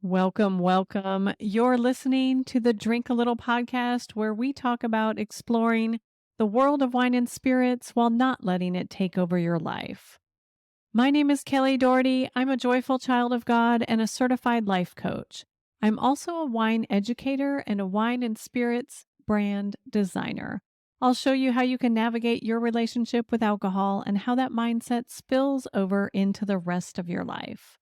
Welcome, welcome. You're listening to the Drink a Little podcast where we talk about exploring the world of wine and spirits while not letting it take over your life. My name is Kelly Doherty. I'm a joyful child of God and a certified life coach. I'm also a wine educator and a wine and spirits brand designer. I'll show you how you can navigate your relationship with alcohol and how that mindset spills over into the rest of your life.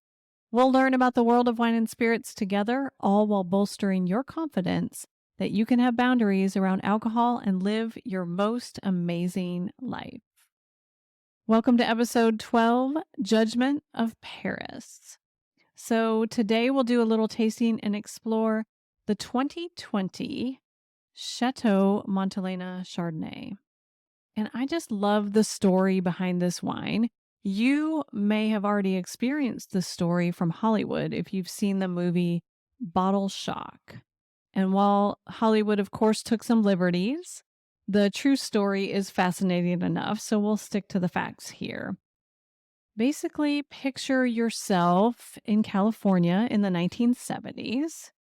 We'll learn about the world of wine and spirits together, all while bolstering your confidence that you can have boundaries around alcohol and live your most amazing life. Welcome to episode 12, Judgment of Paris. So today we'll do a little tasting and explore the 2020 Chateau Montelena Chardonnay. And I just love the story behind this wine. You may have already experienced the story from Hollywood if you've seen the movie Bottle Shock. And while Hollywood, of course, took some liberties, the true story is fascinating enough, so we'll stick to the facts here. Basically, picture yourself in California in the 1970s.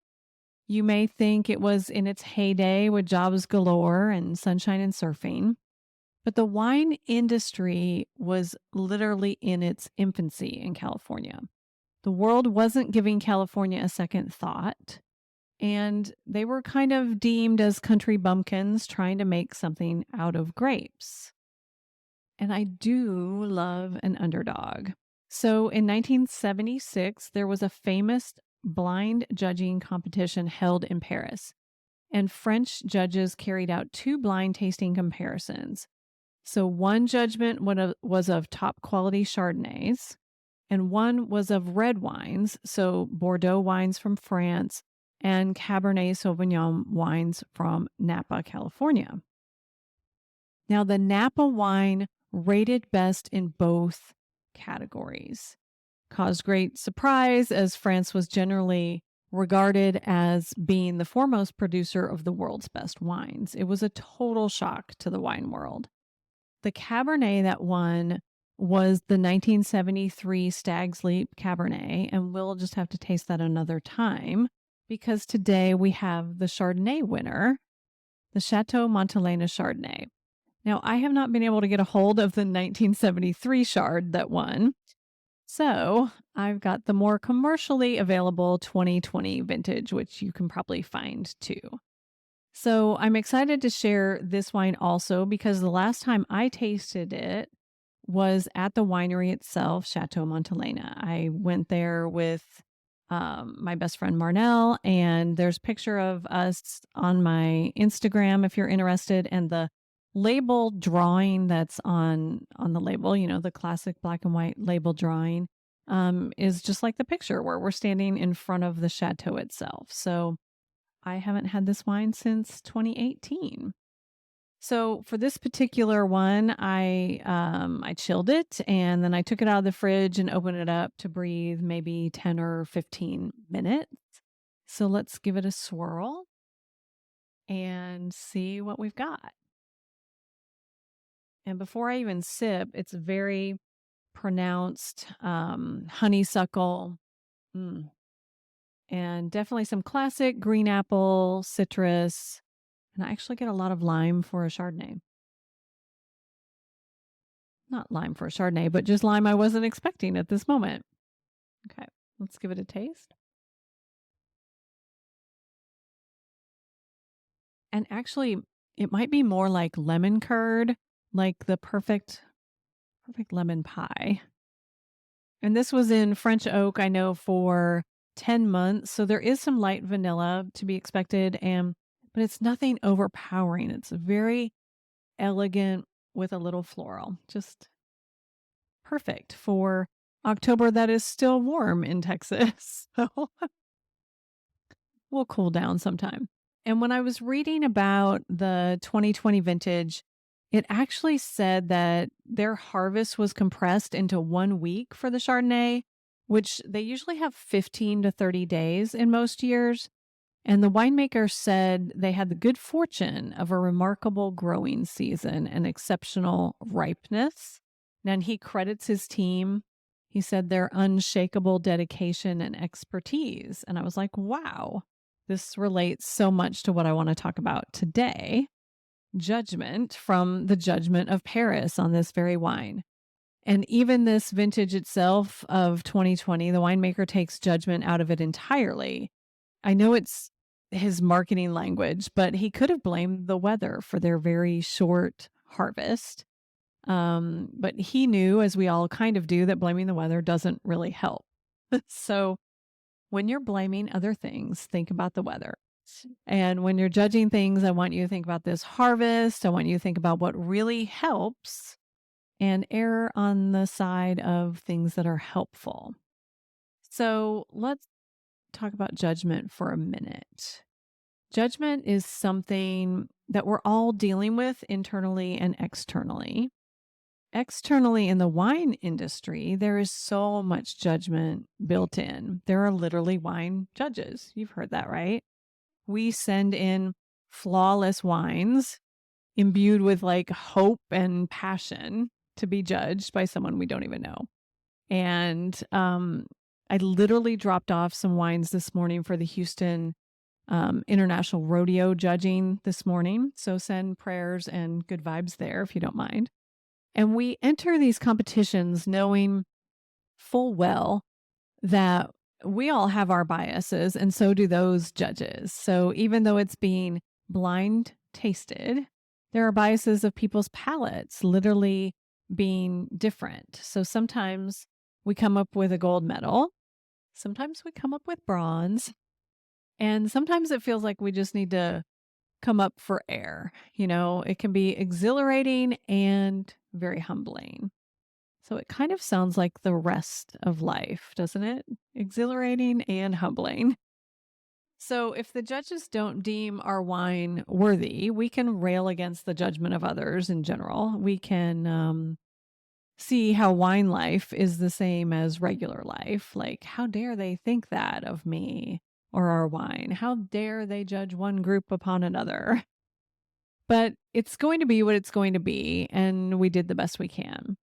You may think it was in its heyday with jobs galore and sunshine and surfing. But the wine industry was literally in its infancy in California. The world wasn't giving California a second thought, and they were kind of deemed as country bumpkins trying to make something out of grapes. And I do love an underdog. So in 1976, there was a famous blind judging competition held in Paris, and French judges carried out two blind tasting comparisons. So one judgment was of top quality Chardonnays, and one was of red wines, so Bordeaux wines from France and Cabernet Sauvignon wines from Napa, California. Now, the Napa wine rated best in both categories caused great surprise as France was generally regarded as being the foremost producer of the world's best wines. It was a total shock to the wine world. The Cabernet that won was the 1973 Stag's Leap Cabernet, and we'll just have to taste that another time because today we have the Chardonnay winner, the Chateau Montelena Chardonnay. Now, I have not been able to get a hold of the 1973 Chard that won, so I've got the more commercially available 2020 vintage, which you can probably find too. So I'm excited to share this wine also because the last time I tasted it was at the winery itself, Chateau Montelena. I went there with my best friend Marnell, and there's a picture of us on my Instagram if you're interested, and the label drawing that's on the label, you know, the classic black and white label drawing, is just like the picture where we're standing in front of the chateau itself. So I haven't had this wine since 2018. So for this particular one, I chilled it and then I took it out of the fridge and opened it up to breathe maybe 10 or 15 minutes. So let's give it a swirl and see what we've got. And before I even sip, it's very pronounced honeysuckle. And definitely some classic green apple, citrus, and I actually get a lot of lime for a Chardonnay. Not lime for a Chardonnay, but just lime I wasn't expecting at this moment. Okay, let's give it a taste. And actually, it might be more like lemon curd, like the perfect lemon pie. And this was in French oak, I know, for 10 months. So there is some light vanilla to be expected, but it's nothing overpowering. It's very elegant with a little floral. Just perfect for October that is still warm in Texas. So we'll cool down sometime. And when I was reading about the 2020 vintage, it actually said that their harvest was compressed into 1 week for the Chardonnay, which they usually have 15 to 30 days in most years. And the winemaker said they had the good fortune of a remarkable growing season and exceptional ripeness. And he credits his team He said their unshakable dedication and expertise. And I was like, wow, this relates so much to what I want to talk about today. Judgment from the Judgment of Paris on this very wine. And even this vintage itself of 2020, the winemaker takes judgment out of it entirely. I know it's his marketing language, but he could have blamed the weather for their very short harvest. But he knew, as we all kind of do, that blaming the weather doesn't really help. So when you're blaming other things, think about the weather. And when you're judging things, I want you to think about this harvest. I want you to think about what really helps and err on the side of things that are helpful. So let's talk about judgment for a minute. Judgment is something that we're all dealing with internally and externally. Externally, in the wine industry, there is so much judgment built in. There are literally wine judges. You've heard that, right? We send in flawless wines imbued with like hope and passion to be judged by someone we don't even know. And I literally dropped off some wines this morning for the Houston International Rodeo judging this morning. So send prayers and good vibes there if you don't mind. And we enter these competitions knowing full well that we all have our biases, and so do those judges. So even though it's being blind tasted, there are biases of people's palates literally being different. So sometimes we come up with a gold medal, sometimes we come up with bronze, and sometimes it feels like we just need to come up for air. You know, it can be exhilarating and very humbling. So it kind of sounds like the rest of life, doesn't it? Exhilarating and humbling. So if the judges don't deem our wine worthy, we can rail against the judgment of others in general. We can see how wine life is the same as regular life. Like, how dare they think that of me or our wine? How dare they judge one group upon another? But it's going to be what it's going to be, and we did the best we can.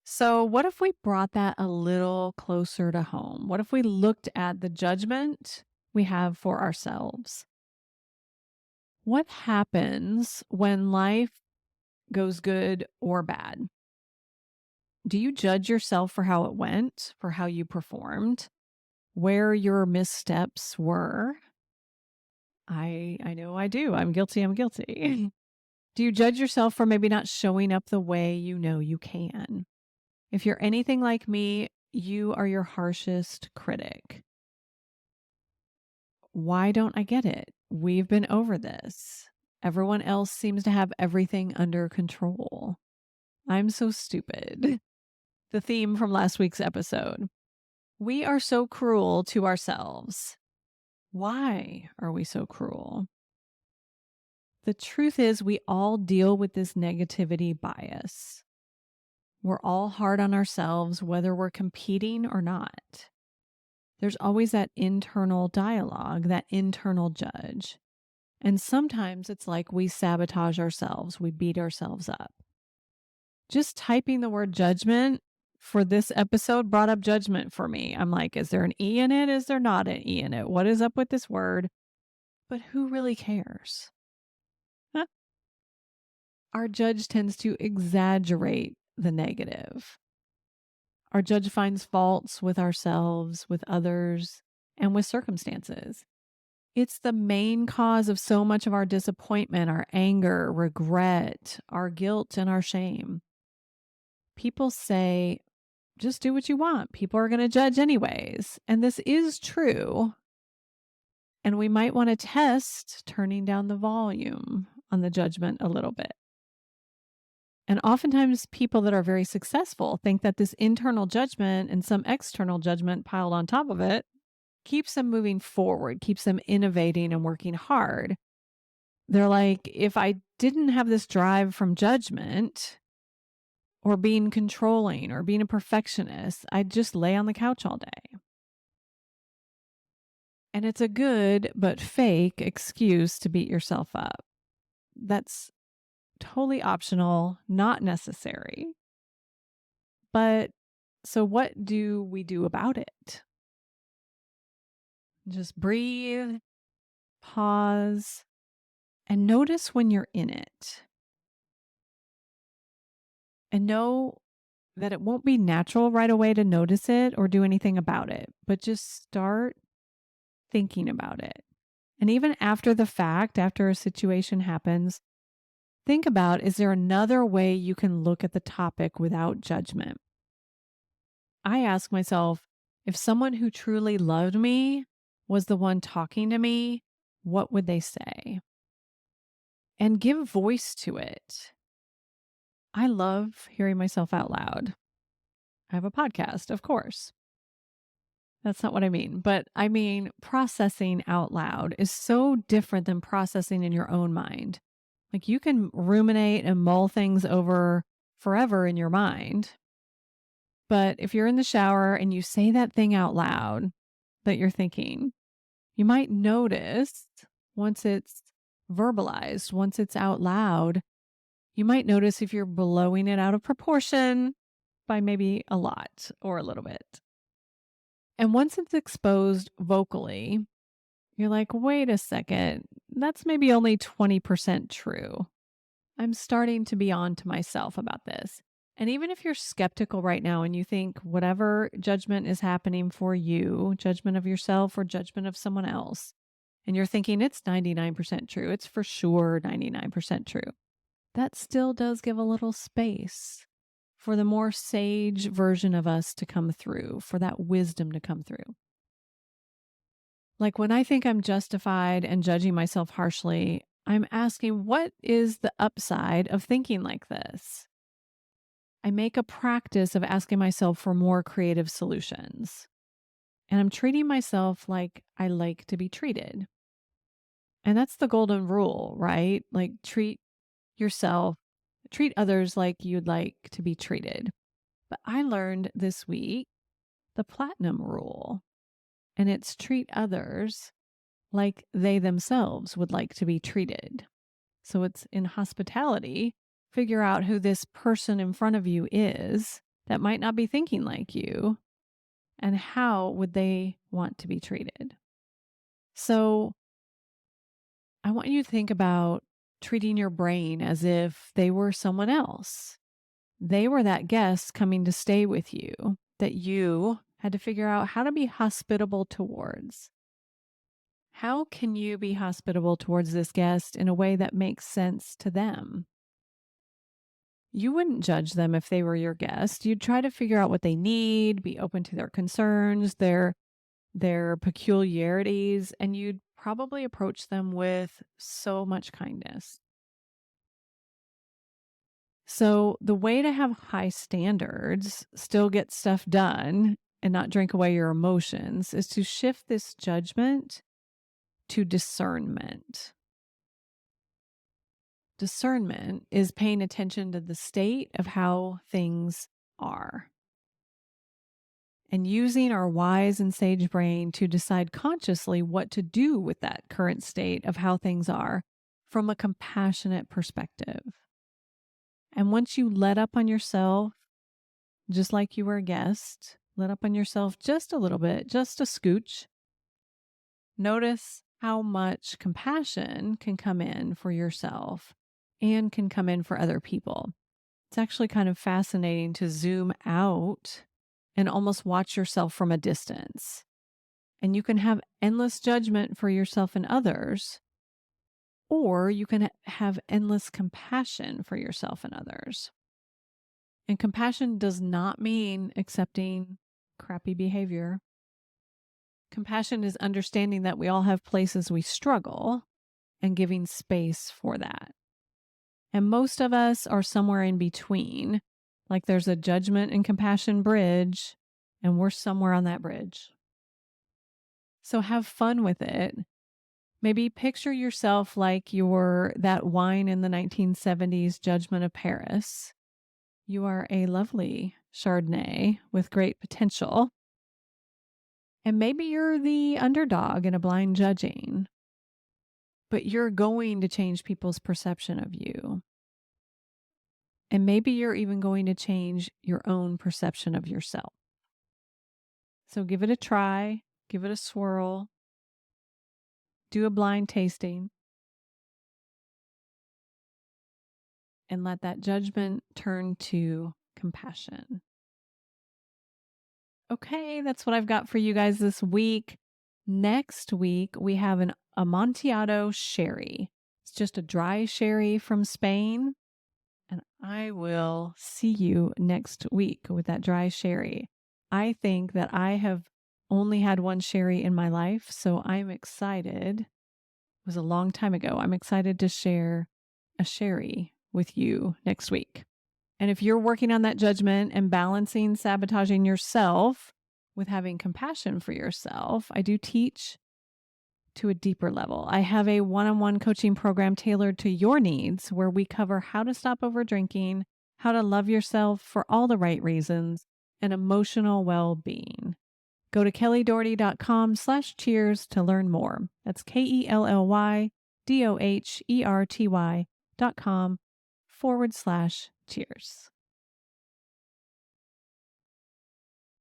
So, what if we brought that a little closer to home? What if we looked at the judgment we have for ourselves? What happens when life goes good or bad? Do you judge yourself for how it went, for how you performed, where your missteps were? I know I do. I'm guilty. Do you judge yourself for maybe not showing up the way you know you can? If you're anything like me, you are your harshest critic. Why don't I get it? We've been over this. Everyone else seems to have everything under control. I'm so stupid. The theme from last week's episode. We are so cruel to ourselves. Why are we so cruel? The truth is, we all deal with this negativity bias. We're all hard on ourselves, whether we're competing or not. There's always that internal dialogue, that internal judge. And sometimes it's like we sabotage ourselves, we beat ourselves up. Just typing the word judgment for this episode brought up judgment for me. I'm like, is there an E in it? Is there not an E in it? What is up with this word? But who really cares? Our judge tends to exaggerate the negative. Our judge finds faults with ourselves, with others, and with circumstances. It's the main cause of so much of our disappointment, our anger, regret, our guilt, and our shame. People say, just do what you want. People are going to judge anyways. And this is true. And we might want to test turning down the volume on the judgment a little bit. And oftentimes people that are very successful think that this internal judgment and some external judgment piled on top of it keeps them moving forward, keeps them innovating and working hard. They're like, if I didn't have this drive from judgment or being controlling or being a perfectionist, I'd just lay on the couch all day. And it's a good but fake excuse to beat yourself up. That's totally optional, not necessary. But So, what do we do about it? Just breathe, pause, and notice when you're in it. And know that it won't be natural right away to notice it or do anything about it, but just start thinking about it. And even after the fact, after a situation happens, think about, is there another way you can look at the topic without judgment? I ask myself, if someone who truly loved me was the one talking to me, what would they say? And give voice to it. I love hearing myself out loud. I have a podcast, of course. That's not what I mean. But I mean, processing out loud is so different than processing in your own mind. Like you can ruminate and mull things over forever in your mind. But if you're in the shower and you say that thing out loud that you're thinking, you might notice once it's verbalized, once it's out loud, you might notice if you're blowing it out of proportion by maybe a lot or a little bit. And once it's exposed vocally, you're like, wait a second, that's maybe only 20% true. I'm starting to be on to myself about this. And even if you're skeptical right now and you think whatever judgment is happening for you, judgment of yourself or judgment of someone else, and you're thinking it's 99% true, it's for sure 99% true, that still does give a little space for the more sage version of us to come through, for that wisdom to come through. Like when I think I'm justified and judging myself harshly, I'm asking, what is the upside of thinking like this? I make a practice of asking myself for more creative solutions. And I'm treating myself like I like to be treated. And that's the golden rule, right? Like treat others like you'd like to be treated. But I learned this week the platinum rule, and it's treat others like they themselves would like to be treated. So it's in hospitality, figure out who this person in front of you is that might not be thinking like you, and how would they want to be treated. So I want you to think about treating your brain as if they were someone else. They were that guest coming to stay with you that you had to figure out how to be hospitable towards. How can you be hospitable towards this guest in a way that makes sense to them? You wouldn't judge them if they were your guest. You'd try to figure out what they need, be open to their concerns, their peculiarities, and you'd probably approach them with so much kindness. So the way to have high standards, still get stuff done, and not drink away your emotions is to shift this judgment to discernment. Discernment is paying attention to the state of how things are and using our wise and sage brain to decide consciously what to do with that current state of how things are from a compassionate perspective. And once you let up on yourself, just like you were a guest, let up on yourself just a little bit, just a scooch, notice how much compassion can come in for yourself and can come in for other people. It's actually kind of fascinating to zoom out and almost watch yourself from a distance. And you can have endless judgment for yourself and others, or you can have endless compassion for yourself and others. And compassion does not mean accepting crappy behavior. Compassion is understanding that we all have places we struggle and giving space for that. And most of us are somewhere in between, like there's a judgment and compassion bridge, and we're somewhere on that bridge. So have fun with it. Maybe picture yourself like you're that wine in the 1970s Judgment of Paris. You are a lovely Chardonnay with great potential. And maybe you're the underdog in a blind judging, but you're going to change people's perception of you. And maybe you're even going to change your own perception of yourself. So give it a try, give it a swirl, do a blind tasting, and let that judgment turn to compassion. Okay, that's what I've got for you guys this week. Next week, we have an Amontillado sherry. It's just a dry sherry from Spain. And I will see you next week with that dry sherry. I think that I have only had one sherry in my life, so I'm excited. It was a long time ago. I'm excited to share a sherry with you next week. And if you're working on that judgment and balancing sabotaging yourself with having compassion for yourself, I do teach to a deeper level. I have a one-on-one coaching program tailored to your needs where we cover how to stop over drinking, how to love yourself for all the right reasons, and emotional well-being. Go to kellydoherty.com/cheers to learn more. That's KELLYDOHERTY.com/cheers.